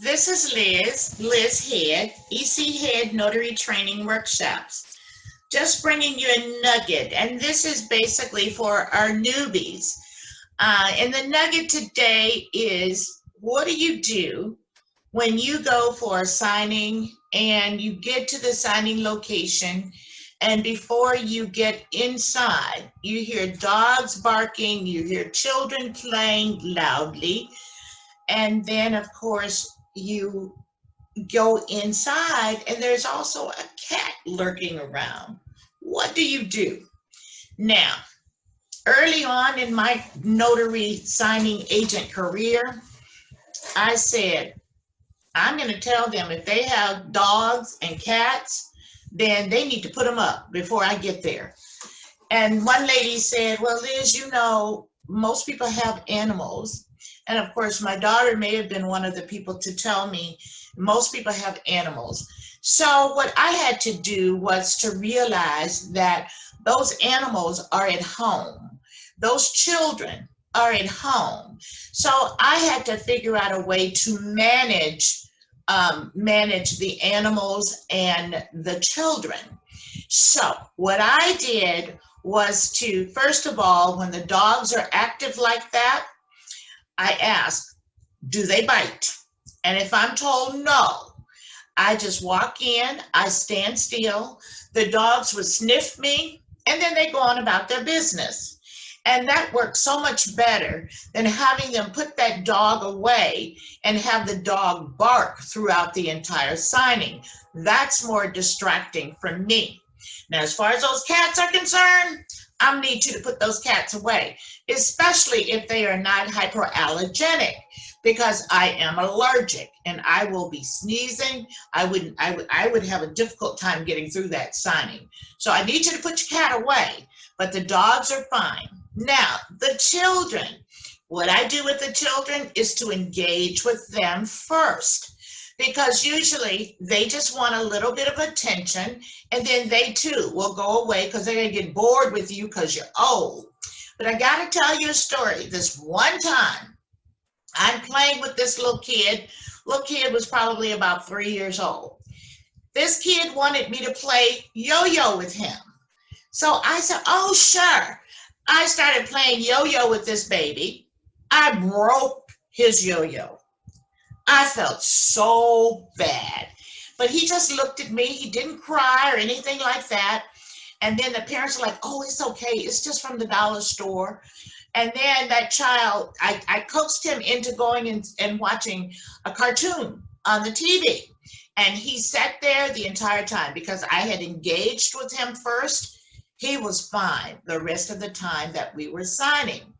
This is Liz Head, EC Head Notary Training Workshops. Just bringing you a nugget, and this is basically for our newbies. And the nugget today is, what do you do when you go for a signing and you get to the signing location, and before you get inside, you hear dogs barking, you hear children playing loudly, and then of course you go inside and there's also a cat lurking around. What do you do? Now, early on in my notary signing agent career, I said, I'm going to tell them if they have dogs and cats, then they need to put them up before I get there. And one lady said, well, Liz, most people have animals. And of course, my daughter may have been one of the people to tell me most people have animals. So what I had to do was to realize that those animals are at home. Those children are at home. So I had to figure out a way to manage the animals and the children. So what I did was to, first of all, when the dogs are active like that, I ask, do they bite? And if I'm told no, I just walk in, I stand still, the dogs would sniff me, and then they go on about their business. And that works so much better than having them put that dog away and have the dog bark throughout the entire signing. That's more distracting for me. Now, as far as those cats are concerned, I need you to put those cats away, especially if they are not hyperallergenic, because I am allergic and I will be sneezing. I would have a difficult time getting through that signing. So I need you to put your cat away, but the dogs are fine. Now, the children, what I do with the children is to engage with them first, because usually they just want a little bit of attention, and then they too will go away because they're going to get bored with you because you're old. But I got to tell you a story. This one time, I'm playing with this little kid. Little kid was probably about 3 years old. This kid wanted me to play yo-yo with him. So I said, oh, sure. I started playing yo-yo with this baby. I broke his yo-yo. I felt so bad, but he just looked at me. He didn't cry or anything like that. And then the parents were like, oh, it's okay. It's just from the dollar store. And then that child, I coaxed him into going and watching a cartoon on the TV. And he sat there the entire time because I had engaged with him first. He was fine the rest of the time that we were signing.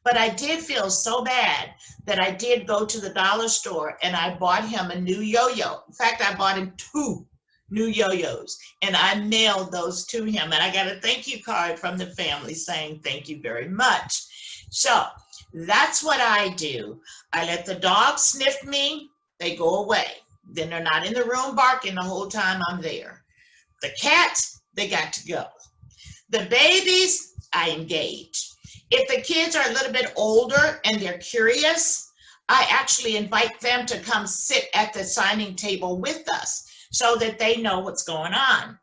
But I did feel so bad that I did go to the dollar store and I bought him a new yo-yo. In fact, I bought him 2 new yo-yos and I mailed those to him. And I got a thank you card from the family saying thank you very much. So that's what I do. I let the dogs sniff me, they go away. Then they're not in the room barking the whole time I'm there. The cats, they got to go. The babies, I engage. If the kids are a little bit older and they're curious, I actually invite them to come sit at the signing table with us so that they know what's going on.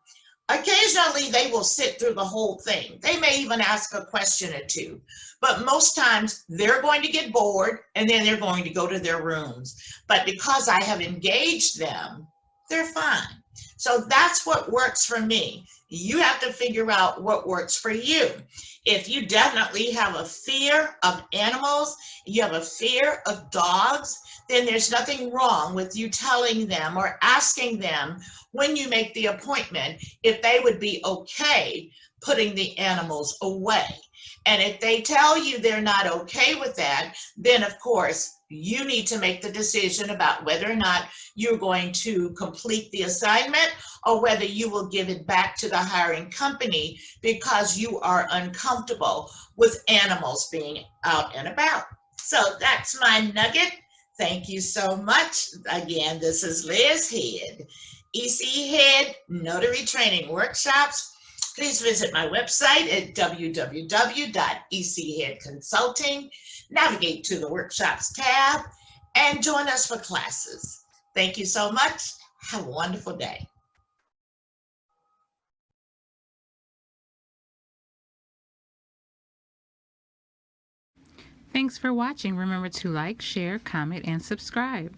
Occasionally, they will sit through the whole thing. They may even ask a question or two, but most times they're going to get bored and then they're going to go to their rooms. But because I have engaged them, they're fine. So that's what works for me. You have to figure out what works for you. If you definitely have a fear of animals, you have a fear of dogs, then there's nothing wrong with you telling them or asking them when you make the appointment if they would be okay putting the animals away. And if they tell you they're not okay with that, then of course you need to make the decision about whether or not you're going to complete the assignment or whether you will give it back to the hiring company because you are uncomfortable with animals being out and about. So that's my nugget. Thank you so much. Again, this is Liz Head, EC Head Notary Training Workshops. Please visit my website at www.echheadconsulting. Navigate to the workshops tab and join us for classes. Thank you so much. Have a wonderful day. Thanks for watching. Remember to like, share, comment, and subscribe.